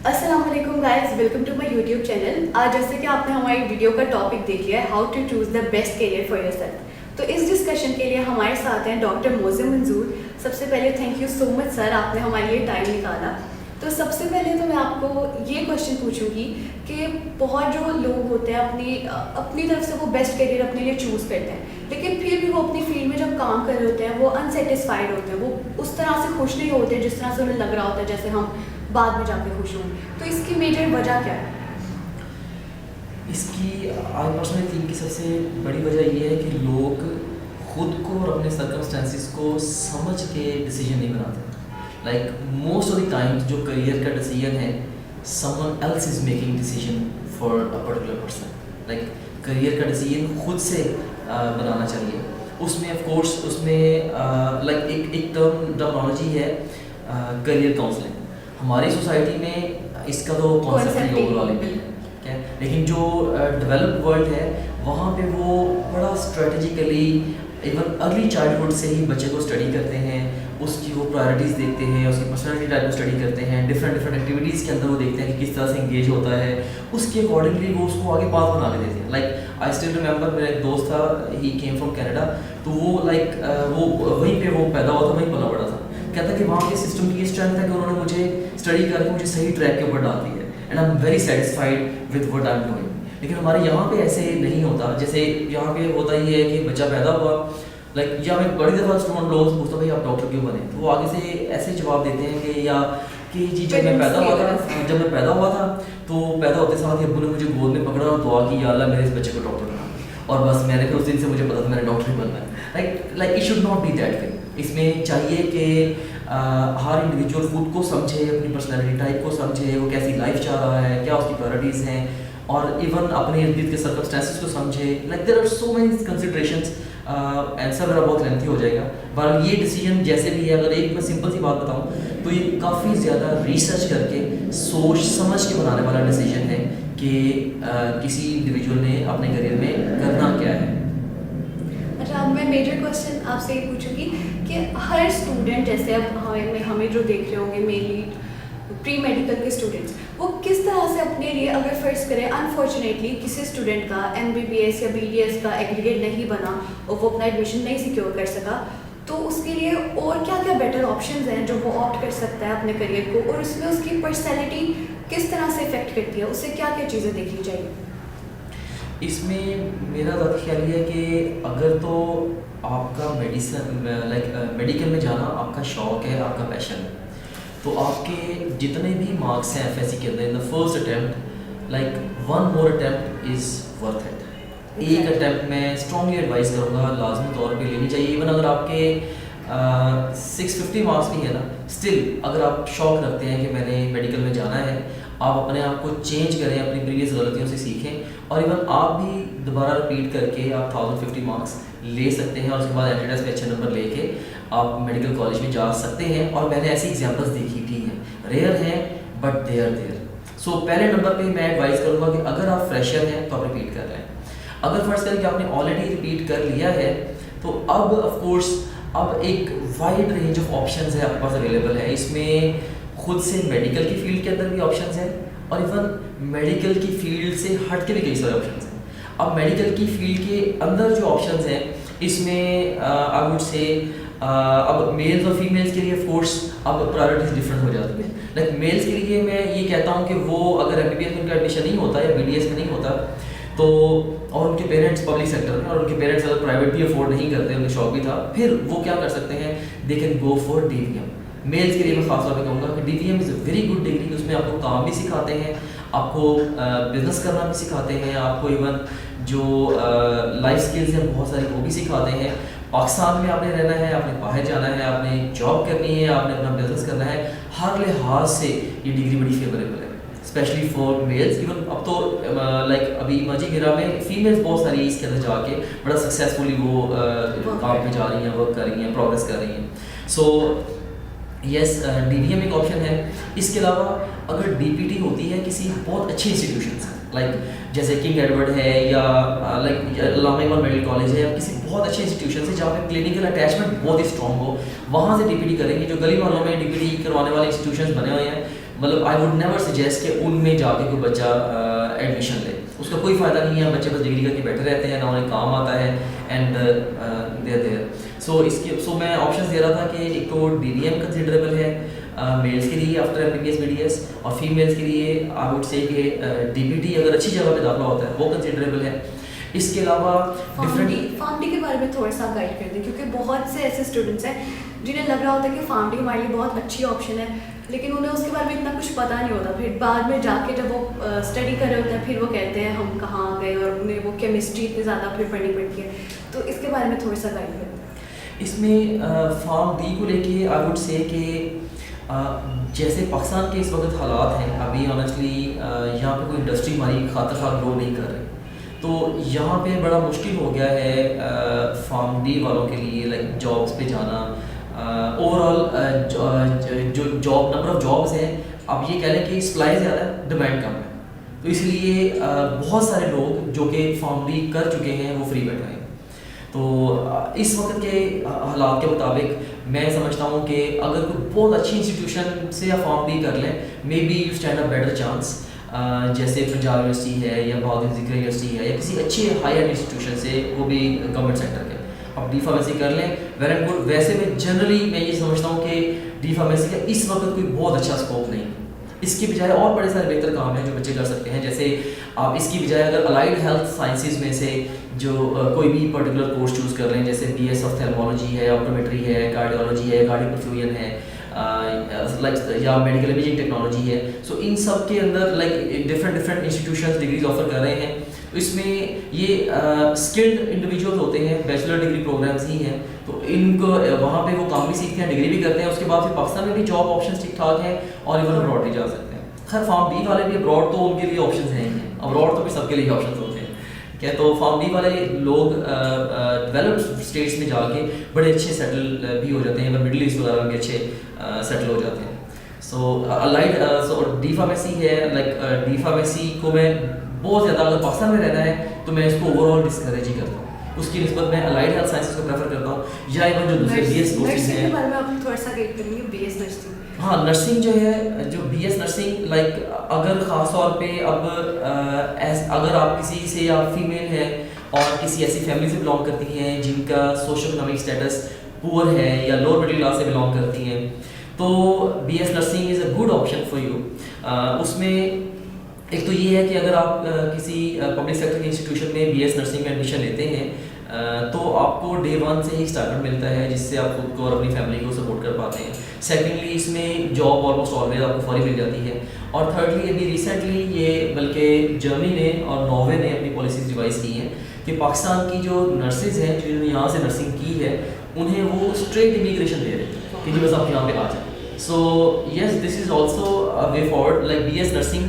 अस्सलाम वालेकुम guys, welcome to my YouTube channel. आज जैसे कि आपने हमारी वीडियो का टॉपिक देख लिया है, how to choose the best career for yourself. तो इस डिस्कशन के लिए हमारे साथ हैं डॉक्टर मोज़म मंजूर। सबसे पहले thank you so much sir, आपने हमारे लिए टाइम निकाला। तो सबसे पहले तो मैं आपको ये क्वेश्चन पूछूंगी कि बहुत जो लोग होते हैं अपनी तरफ से वो बेस्ट करियर अपने लिए चूज़ करते हैं, लेकिन फिर भी वो अपनी फील्ड में जब काम कर रहे होते हैं वो अनसेटिस्फाइड होते हैं, वो उस तरह से खुश नहीं होते जिस तरह से उन्हें लग रहा होता है जैसे हम बाद में जाके खुश होंगे। तो इसकी मेजर वजह क्या है? इसकी आई पर्सनली थिंक की सबसे बड़ी वजह ये है कि लोग खुद को और अपने सर्कमस्टेंसेस को समझ के डिसीजन नहीं बनाते। Like most of the times जो करियर का डिसीजन है someone else is making decision for a particular person. Like career का डिसीजन खुद से बनाना चाहिए। उसमें ऑफ कोर्स उसमें लाइक एक टर्मिनोलॉजी है करियर काउंसलिंग। हमारी सोसाइटी में इसका तो कॉन्सेप्ट ही ओवरऑल है, लेकिन जो डेवलप्ड वर्ल्ड है वहाँ पे वो बड़ा स्ट्रेटेजिकली इवन अर्ली चाइल्डहुड से ही बच्चे को स्टडी करते हैं, उसकी वो प्रायोरिटीज़ देखते हैं, उसकी पर्सनालिटी टाइप को स्टडी करते हैं, डिफरेंट एक्टिविटीज़ के अंदर वो देखते हैं कि किस तरह से इंगेज होता है, उसके अकॉर्डिंगली वो उसको आगे पाथ बना के देते हैं। लाइक आई स्टिल रिमेंबर, मेरा एक दोस्त था, ही केम फ्रॉम कनाडा, तो वो वो वहीं पे वो पैदा हुआ था, वहीं पला बड़ा था। कहता कि वहाँ के सिस्टम की ये स्ट्रेंथ है कि उन्होंने मुझे स्टडी करके मुझे सही ट्रैक के ऊपर डाल दी है and I am very satisfied with what I am doing. लेकिन हमारे यहाँ पे ऐसे नहीं होता। जैसे यहाँ पे होता ये है कि बच्चा पैदा हुआ, लाइक या मैं बड़ी दफ़ा स्टूडेंट लोगों से पूछता भाई आप डॉक्टर क्यों बने, तो वो आगे से ऐसे जवाब देते हैं कि या कि जी जब मैं पैदा हुआ था तो पैदा होते साथ ही अब्बू ने मुझे गोद में पकड़ा और दुआ की, या अल्लाह मेरे इस बच्चे को डॉक्टर बना, और बस मैंने फिर उस दिन से मुझे पता था मैंने डॉक्टर ही बनना है। Like it should not be that way. इसमें चाहिए कि हर इंडिविजुअल खुद को समझे, अपनी पर्सनैलिटी टाइप को समझे, वो कैसी लाइफ चाह रहा है, क्या उसकी प्रायोरिटीज़ हैं, और इवन अपने इर्द गिर्द के सर्कमस्टेंसेस को समझे। Like there are so many considerations. Answer मेरा बहुत लेंथी हो जाएगा, पर ये डिसीजन जैसे भी है, अगर एक मैं सिंपल सी बात बताऊं तो ये काफ़ी ज़्यादा रिसर्च करके सोच समझ के बनाने वाला डिसीजन है कि किसी इंडिविजुअल ने अपने करियर में करना क्या है। अच्छा, अब मैं मेजर क्वेश्चन आपसे ये पूछूंगी कि हर स्टूडेंट, जैसे अब हमें जो देख रहे होंगे मेनली प्री मेडिकल के स्टूडेंट्स, वो किस तरह से अपने लिए, अगर फर्स्ट करें अनफॉर्चुनेटली किसी स्टूडेंट का MBBS या BDS का एग्रीगेट नहीं बना और वो अपना एडमिशन नहीं सिक्योर कर सका, तो उसके लिए और क्या क्या बेटर ऑप्शंस हैं जो वो ऑप्ट कर सकता है अपने करियर को, और उसमें उसकी पर्सनैलिटी किस तरह से इफेक्ट करती है, उससे क्या क्या चीज़ें देखनी चाहिए? इसमें मेरा ज़्यादा ख्याल ये है कि अगर तो आपका मेडिकल में जाना आपका शौक़ है, आपका पैशन है, तो आपके जितने भी मार्क्स हैं FSC के अंदर in the first attempt, like one more attempt is worth it. एक अटैम्प्ट मैं स्ट्रॉन्गली एडवाइस करूँगा लाजमी तौर पे लेनी चाहिए। इवन अगर आपके 650 मार्क्स भी है ना, स्टिल अगर आप शौक़ रखते हैं कि मैंने मेडिकल में जाना है, आप अपने आप को चेंज करें, अपनी प्रीवियस गलतियों से सीखें, और इवन आप भी दोबारा रिपीट करके आप 1050 मार्क्स ले सकते हैं, और उसके बाद एंट्रेंस में अच्छे नंबर लेके आप मेडिकल कॉलेज में जा सकते हैं। और मैंने ऐसी एग्जांपल्स देखी भी हैं, रेयर हैं बट दे आर देयर। सो पहले नंबर पे मैं एडवाइस करूँगा कि अगर आप फ्रेशर हैं तो आप रिपीट कर लें। अगर फर्स्ट करें कि आपने ऑलरेडी रिपीट कर लिया है, तो अब ऑफकोर्स अब एक वाइड रेंज ऑफ ऑप्शंस है आपके पास अवेलेबल है। इसमें खुद से मेडिकल की फील्ड के अंदर भी ऑप्शंस हैं, और इवन मेडिकल की फील्ड से हट के भी कई सारे ऑप्शंस हैं। अब मेडिकल की फील्ड के अंदर जो ऑप्शंस हैं, इसमें आई वुड से अब मेल्स और फीमेल्स के लिए ऑफ कोर्स अब प्रायोरिटीज डिफरेंट हो जाती है। लाइक मेल्स के लिए मैं ये कहता हूँ कि वो अगर MBBS में उनका एडमिशन नहीं होता या BDS में नहीं होता, तो और उनके पेरेंट्स पब्लिक सेक्टर में, और उनके पेरेंट्स अगर प्राइवेट भी अफोर्ड नहीं करते, उनके शौक भी था, फिर वो क्या कर सकते हैं, they can go for DVM। Males के लिए मैं खास तौर पे कहूँगा कि DVM is a very good degree. उसमें आपको काम भी सिखाते हैं, आपको बिजनेस करना भी सिखाते हैं, आपको इवन जो लाइफ स्किल्स हैं बहुत सारी वो भी सिखाते हैं। पाकिस्तान में आपने रहना है, आपने बाहर जाना है, आपने जॉब करनी है, आपने अपना बिजनेस करना है, हर लिहाज से ये डिग्री बड़ी फेवरेबल है, स्पेशली फॉर मेल्स। इवन अब तो लाइक अभी इमर्जिंग एरा में फीमेल्स बहुत सारी इसके अंदर जाके बड़ा सक्सेसफुली वो काम पे जा रही हैं, वर्क कर रही हैं, प्रोग्रेस कर रही हैं। सो यस, DVM एक ऑप्शन है। इसके अलावा अगर DPT होती है किसी बहुत अच्छे इंस्टीट्यूशन से, लाइक जैसे किंग एडवर्ड है, या लाइक अल्लामा इकबाल मेडिकल कॉलेज है, या किसी बहुत अच्छे इंस्टीट्यूशन से जहाँ पे क्लिनिकल अटैचमेंट बहुत ही स्ट्रॉन्ग हो, वहाँ से DPT करेंगे। जो गली वालों में DPT करवाने वाले इंस्टीट्यूशन बने हुए हैं मतलब आई वुड नेवर सजेस्ट कि उनमें जाके कोई बच्चा एडमिशन ले, उसका कोई फ़ायदा नहीं है। बच्चे बस डिग्री करके बैठे रहते हैं, ना उन्हें काम आता है एंड देयर सो मैं ऑप्शन दे रहा था कि एक तो DDM कंसिडरेबल है मेल्स के लिए आफ्टर MBBS BDS, और फीमेल्स के लिए आई वुड से कि DPT अगर अच्छी जगह पे दाखिला होता है वो कंसिडरेबल है। इसके अलावा फार्मडी के बारे में थोड़ा सा गाइड कर दें, क्योंकि बहुत से ऐसे स्टूडेंट्स हैं जिन्हें लग रहा होता है कि फार्मडी हमारे लिए बहुत अच्छी ऑप्शन है, लेकिन उन्हें उसके बारे में इतना कुछ पता नहीं होता। फिर बाद में जाके जब वो स्टडी कर रहे होते हैं, फिर वो कहते हैं हम कहाँ गए, और उन्हें वो केमिस्ट्री इतनी ज़्यादा फिर पढ़नी पड़ती है। तो इसके बारे में थोड़ा सा गाइड कर दें। इसमें फार्मडी को लेके आई वुड से कि जैसे पाकिस्तान के इस वक्त हालात हैं, अभी ऑनेस्टली यहाँ पे कोई इंडस्ट्री हमारी खातर खा ग्रो नहीं कर रही, तो यहाँ पे बड़ा मुश्किल हो गया है फार्मडी वालों के लिए लाइक जॉब्स पे जाना। ओवरऑल जो जॉब नंबर ऑफ जॉब्स हैं, आप ये कह लें कि सप्लाई ज़्यादा है, डिमांड कम है, तो इसलिए बहुत सारे लोग जो कि फार्मडी कर चुके हैं वो फ्री बैठे हैं। तो इस वक्त के हालात के मुताबिक मैं समझता हूँ कि अगर कोई बहुत अच्छी इंस्टीट्यूशन से आप फार्मडी कर लें, may be you stand a better chance, जैसे पंजाब यूनिवर्सिटी है या बहादुर ज़िक्र यूनिवर्सिटी है या किसी अच्छे हायर इंस्टीट्यूशन से, वो भी गवर्नमेंट सेक्टर के, आप डी फार्मेसी कर लें, वेल एंड गुड। वैसे में जनरली मैं ये समझता हूँ कि डी फार्मेसी का इस वक्त कोई बहुत अच्छा स्कोप नहीं, इसके बजाय और बड़े सारे बेहतर काम हैं जो बच्चे कर सकते हैं। जैसे आप इसकी बजाय अगर अलाइड हेल्थ साइंसेज में से जो कोई भी पर्टिकुलर कोर्स चूज़ कर लें, जैसे BS ऑप्थेल्मोलॉजी है, ऑप्टोमेट्री है, कार्डियोलॉजी है, कार्डियक परफ्यूजन है, या मेडिकल इमेजिंग टेक्नोलॉजी है, सो इन सब के अंदर like different institutions degrees offer कर रहे हैं। तो इसमें ये स्किल्ड इंडिविजुअल्स होते हैं, बैचलर डिग्री प्रोग्राम्स ही हैं, तो इनको वहाँ पे वो काम भी सीखते हैं, डिग्री भी करते हैं, उसके बाद फिर पाकिस्तान में भी जॉब ऑप्शंस ठीक ठाक हैं और इवन अब्रॉड भी जा सकते हैं। खैर फार्म डी वाले भी अब्रॉड तो उनके लिए ऑप्शन हैं ही, अब्रॉड तो फिर सबके लिए ऑप्शन होते हैं क्या। तो फार्म डी वाले लोग डेवलप्ड स्टेट्स में जाके बड़े अच्छे सेटल भी हो जाते हैं, मिडिल ईस्ट वगैरह में भी अच्छे सेटल हो जाते हैं। सो अलाइड डी फार्मेसी है, लाइक डी फार्मेसी को मैं बहुत ज़्यादा, अगर पाकिस्तान में रहना है तो मैं इसको ओवरऑल डिस्करेज ही करता हूँ, उसकी निस्बत मैं अलाइड हेल्थ साइंसेज को प्रेफर करता हूँ, या इवन जो दूसरे BS कोर्सेज हैं। नर्सिंग के बारे में आप थोड़ा सा गाइड करेंगे, BS नर्सिंग। हाँ, नर्सिंग जो है, जो BS नर्सिंग लाइक अगर ख़ास तौर पे अब अगर आप किसी से आप फीमेल हैं और किसी ऐसी फैमिली से बिलोंग करती हैं जिनका सोशल इकोनॉमिक स्टेटस पुअर है या लोअर मिडिल क्लास से बिलोंग करती हैं, तो BS nursing is a good option for you. उसमें एक तो ये है कि अगर आप किसी पब्लिक सेक्टर के इंस्टीट्यूशन में BS नर्सिंग में एडमिशन लेते हैं तो आपको डे 1 से ही स्टार्टमेंट मिलता है, जिससे आप खुद को और अपनी फैमिली को सपोर्ट कर पाते हैं। सेकेंडली इसमें जॉब ऑलमोस्ट ऑलवेज आपको फौरी मिल जाती है, और थर्डली अभी रिसेंटली ये बल्कि जर्मनी ने और नॉर्वे ने अपनी पॉलिसीज रिवाइज की हैं कि पाकिस्तान की जो नर्सेज हैं जिन्होंने यहाँ से नर्सिंग की है उन्हें वो स्ट्रेट इमिग्रेशन दे रहे हैं कि जी बस आप यहाँ पे आ जाए। So yes, this is also way forward, like BS nursing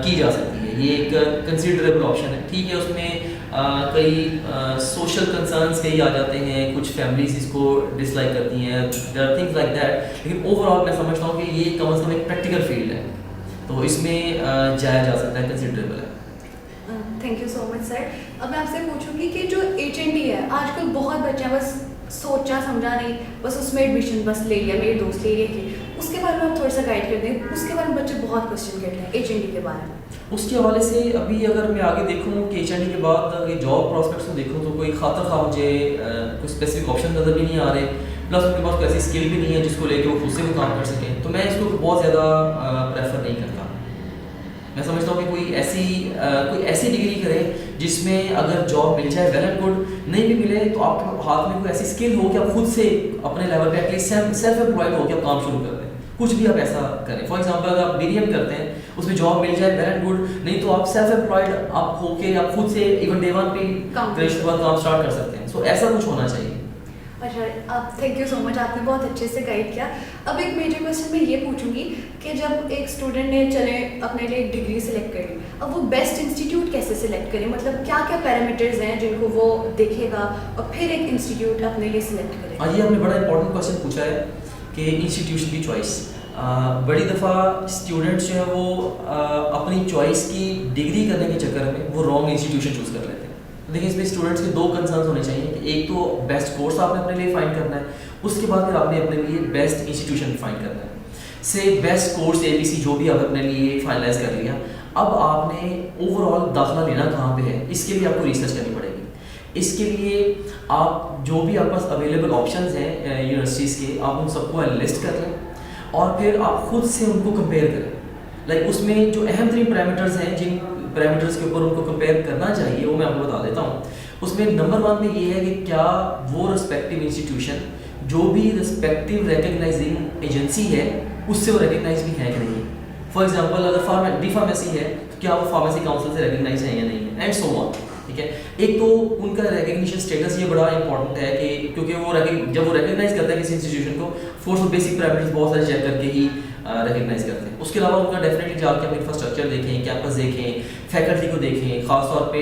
की जा सकती है, ये एक कंसिडरेबल ऑप्शन है। ठीक है, उसमें कई सोशल कंसर्न्स कई आ जाते हैं, कुछ फैमिलीज इसको डिसलाइक करती हैं, there are things like that, लेकिन ओवरऑल मैं समझता हूँ कि ये कम से कम एक प्रैक्टिकल फील्ड है, तो इसमें जाया जा सकता है, कंसिडरेबल है। Thank you so much sir. अब मैं आपसे पूछूंगी कि जो HND है, आजकल बहुत बच्चे हैं बस सोचा समझा नहीं, बस उसमें एडमिशन बस ले लिया, मेरे दोस्त ले लिए, उसके बारे में आप थोड़ा सा गाइड कर दें। उसके बारे में बच्चे बहुत क्वेश्चन करते हैं HND के बारे में। उसके हवाले से अभी अगर मैं आगे देखूँ कि HND के बाद ये जॉब प्रॉस्पेक्ट्स को देखूँ तो कोई खातर खा मुझे कोई स्पेसिफिक ऑप्शन नज़र भी नहीं आ रहे, प्लस उनके पास कोई ऐसी स्किल भी नहीं है जिसको लेके वो खुद से वो काम कर सकें, तो मैं इसको बहुत ज़्यादा प्रेफर नहीं करता। मैं समझता हूँ कि कोई ऐसी डिग्री करें जिसमें अगर जॉब मिल जाए वेल एंड गुड, नहीं भी मिले तो आपके हाथ में कोई ऐसी स्किल हो कि आप खुद से अपने लेवल पे एटलीस्ट सेल्फ एम्प्लॉयड हो कि आप काम शुरू कर दें, कुछ भी आप ऐसा करें। फॉर एग्जांपल अगर आप BDM करते हैं, उसमें जॉब मिल जाए वेल एंड गुड, नहीं तो आप सेल्फ एम्प्लॉयड आप होके आप खुद से इवन डे 1 पे ग्रेजुएशन के बाद काम स्टार्ट कर सकते हैं। सो ऐसा कुछ होना चाहिए। अच्छा, आप थैंक यू सो मच, आपने बहुत अच्छे से गाइड किया। अब एक मेजर क्वेश्चन मैं ये पूछूंगी कि जब एक स्टूडेंट ने चले अपने लिए एक डिग्री सेलेक्ट करी, अब वो बेस्ट इंस्टीट्यूट कैसे सिलेक्ट करे, मतलब क्या क्या पैरामीटर्स हैं जिनको वो देखेगा और फिर एक इंस्टीट्यूट अपने लिए सिलेक्ट करे। हाँ, ये आपने बड़ा इंपॉर्टेंट क्वेश्चन पूछा है कि इंस्टीट्यूशन की चॉइस। बड़ी दफ़ा स्टूडेंट्स जो है वो अपनी चॉइस की डिग्री करने के चक्कर में वो रॉन्ग इंस्टीट्यूशन चूज़ कर लेते हैं। देखिए, इसमें स्टूडेंट्स के 2 कंसर्न होने चाहिए कि एक तो बेस्ट कोर्स आपने अपने लिए फाइंड करना है, उसके बाद फिर आपने अपने लिए बेस्ट इंस्टीट्यूशन फाइंड करना है। से बेस्ट कोर्स ABC जो भी आप अपने लिए फाइनलाइज कर लिया, अब आपने ओवरऑल दाखिला लेना कहाँ पे है, इसके लिए आपको रिसर्च करनी पड़ेगी। इसके लिए आप जो भी आपके पास अवेलेबल ऑप्शंस हैं यूनिवर्सिटीज़ के, आप उन सबको लिस्ट कर लें और फिर आप खुद से उनको कंपेयर करें। लाइक उसमें जो अहम 3 पैरामीटर्स हैं, जिन पैरामीटर्स के ऊपर उनको कंपेयर करना चाहिए, वो मैं आपको बता देता हूँ। उसमें नंबर 1 में ये है कि क्या वो रिस्पेक्टिव इंस्टीट्यूशन जो भी रिस्पेक्टिव रिकग्नाइजिंग एजेंसी है उससे वो रिकग्नाइज भी है कि नहीं। फॉर एग्जांपल अगर डी फार्मेसी है तो क्या वो फार्मेसी काउंसिल से रिकग्नाइज है या नहीं है, एंड सो ऑन। ठीक है, एक तो उनका रिकग्निशन स्टेटस ये बड़ा इंपॉर्टेंट है कि क्योंकि वो जब वो रिकग्नाइज करता है किसी इंस्टीट्यूशन को, फोर्स ऑफ बेसिक पैरामीटर्स बहुत सारे चेक करके ही रिकग्नाइज करते हैं। उसके अलावा उनका डेफिनेटली जाकर अपने इंफ्रास्ट्रक्चर देखें, कैंपस देखें, फैकल्टी को देखें, खासतौर पे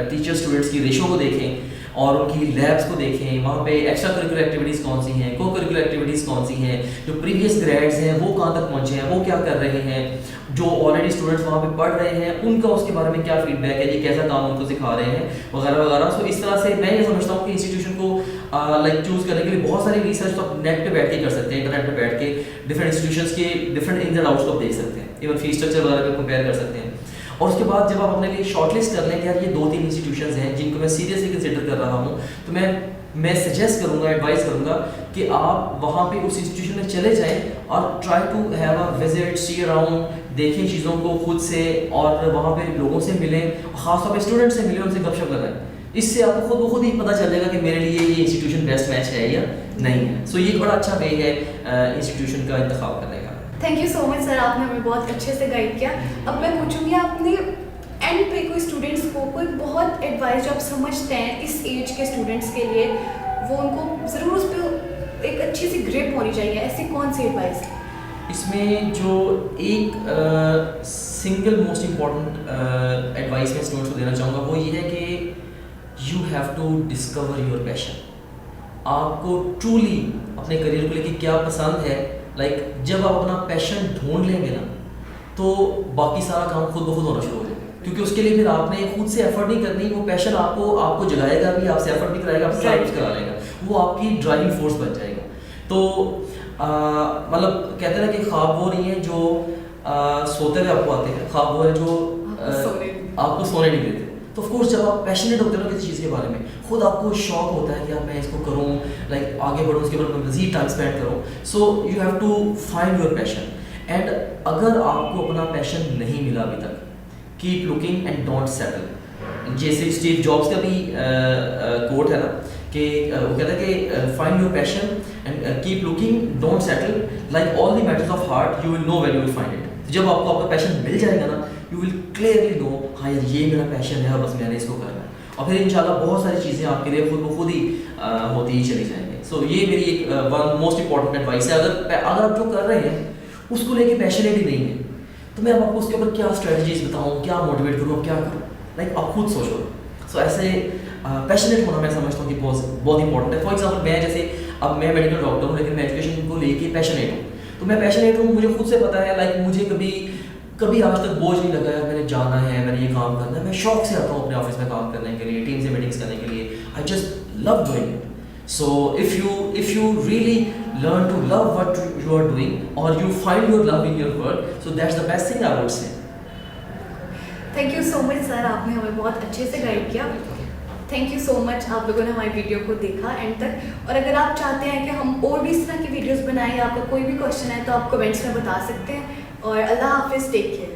टीचर स्टूडेंट्स की रेशो को देखें और उनकी लैब्स को देखें, वहाँ पे एक्स्ट्रा करिकुलर एक्टिविटीज़ कौन सी हैं, को करिकुलर एक्टिविटीज़ कौन सी हैं, जो प्रीवियस ग्रेड्स हैं वो कहाँ तक पहुँचे हैं, वो क्या कर रहे हैं, जो ऑलरेडी स्टूडेंट्स वहाँ पे पढ़ रहे हैं उनका उसके बारे में क्या फीडबैक है, ये कैसा काम उनको सिखा रहे हैं वगैरह वगैरह। सो इस तरह से मैं ये समझता हूँ कि इंस्टीट्यूशन को चूज़ करने के लिए बहुत सारी रिसर्च तो आप नेट पे बैठ के कर सकते हैं, इंटरनेट पे बैठ के डिफरेंट इंस्टीट्यूशंस के डिफरेंट इन्स एंड आउट्स को देख सकते हैं, इवन फीस स्ट्रक्चर वगैरह पे कंपेयर कर सकते हैं। और उसके बाद जब आप अपने लिए शॉर्टलिस्ट कर लें कि यार ये 2-3 इंस्टीट्यूशंस हैं जिनको मैं सीरियसली कंसिडर कर रहा हूँ, तो मैं सजेस्ट करूँगा, एडवाइस करूँगा कि आप वहाँ पे उस इंस्टीट्यूशन में चले जाएं और try to have a visit, see around, देखें चीज़ों को खुद से और वहाँ पे लोगों से मिलें, खासतौर पे स्टूडेंट से मिलें, उनसे गपशप लगाएं। इससे आपको खुद ब खुद ही पता चल जाएगा कि मेरे लिए ये इंस्टीट्यूशन बेस्ट मैच है या नहीं है। सो ये बड़ा अच्छा वे है इंस्टीट्यूशन का इंतखाब करने का। Thank you so much sir, आपने हमें बहुत अच्छे से गाइड किया। अब मैं पूछूंगी आपने एंड पे कोई स्टूडेंट्स को कोई बहुत एडवाइस जो आप समझते हैं इस एज के स्टूडेंट्स के लिए वो उनको ज़रूर उस पर एक अच्छी सी ग्रिप होनी चाहिए, ऐसी कौन सी एडवाइस? इसमें जो एक सिंगल मोस्ट इम्पॉर्टेंट एडवाइस मैं स्टूडेंट्स को देना चाहूँगा वो ये है कि you have to discover your passion. आपको ट्रूली अपने करियर को लेके क्या पसंद है, लाइक जब आप अपना पैशन ढूंढ लेंगे ना तो बाकी सारा काम खुद ब खुद होना शुरू हो जाएगा, क्योंकि उसके लिए फिर आपने खुद से एफर्ट नहीं करनी, वो पैशन आपको जगाएगा भी, आपसे एफर्ट भी कराएगा, आपसे सारा कुछ करा लेगा, वो आपकी ड्राइविंग फोर्स बन जाएगा। तो मतलब कहते हैं ना कि ख्वाब वो नहीं है जो सोते हुए आपको आते हैं, ख्वाब वो है जो आपको सोने नहीं देते। तो ऑफकोर्स जब आप पैशनेट होते हो ना किसी चीज़ के बारे में, खुद आपको शौक होता है कि यार मैं इसको करूँ, लाइक आगे बढ़ूँ, उसके ऊपर मज़ीद टाइम स्पेंड करूँ। So you have to find your passion. And अगर आपको अपना पैशन नहीं मिला अभी तक, keep looking and don't settle. जैसे स्टीव जॉब्स का भी कोट है ना कि वो कहता है कि find your passion and keep looking, don't settle, like all the matters of heart you will know when you will find it. जब आपको आपका पैशन मिल जाएगा ना, यू विल क्लियरली नो हाँ यार ये मेरा पैशन है और बस मैंने इसको करना है, और फिर इंशाल्लाह बहुत सारी चीज़ें आपके लिए खुद ब खुद ही होती ही चली जाएंगी। सो ये मेरी एक वन मोस्ट इंपॉर्टेंट एडवाइस है। अगर आप जो कर रहे हैं उसको लेके पैशनेट ही नहीं है तो मैं आपको उसके ऊपर क्या स्ट्रेटजीज बताऊँ, क्या मोटिवेट करूँ, क्या करूँ, लाइक आप खुद सोचो। सो ऐसे पैशनेट होना मैं समझता हूँ कि बहुत इंपॉर्टेंट है। फॉर एग्जाम्पल मैं जैसे अब मैं मेडिकल डॉक्टर हूँ लेकिन मैं एजुकेशन को लेके पैशनेट हूँ, तो मैं पैशनेट हूँ, मुझे खुद से पता है, लाइक मुझे कभी आज तक बोझ नहीं लगा है मैंने जाना है, मैंने ये काम करना है। मैं शौक से आता हूँ अपने ऑफिस में काम करने के लिए, टीम से मीटिंग्स करने के लिए। I just love doing it. So if you really learn to love what you are doing or you find your love in your work, so that's the best thing I would say. Thank you so much sir, आपने हमें बहुत अच्छे से guide किया। Thank you so much आप लोगों ने हमारी वीडियो को देखा एंड तक। और अगर आप चाहते हैं कि हम और भी इस तरह की वीडियोस बनाएं, आपका कोई भी क्वेश्चन है तो आप कमेंट्स में बता सकते हैं। और अल्लाह हाफिज़, टेक केयर।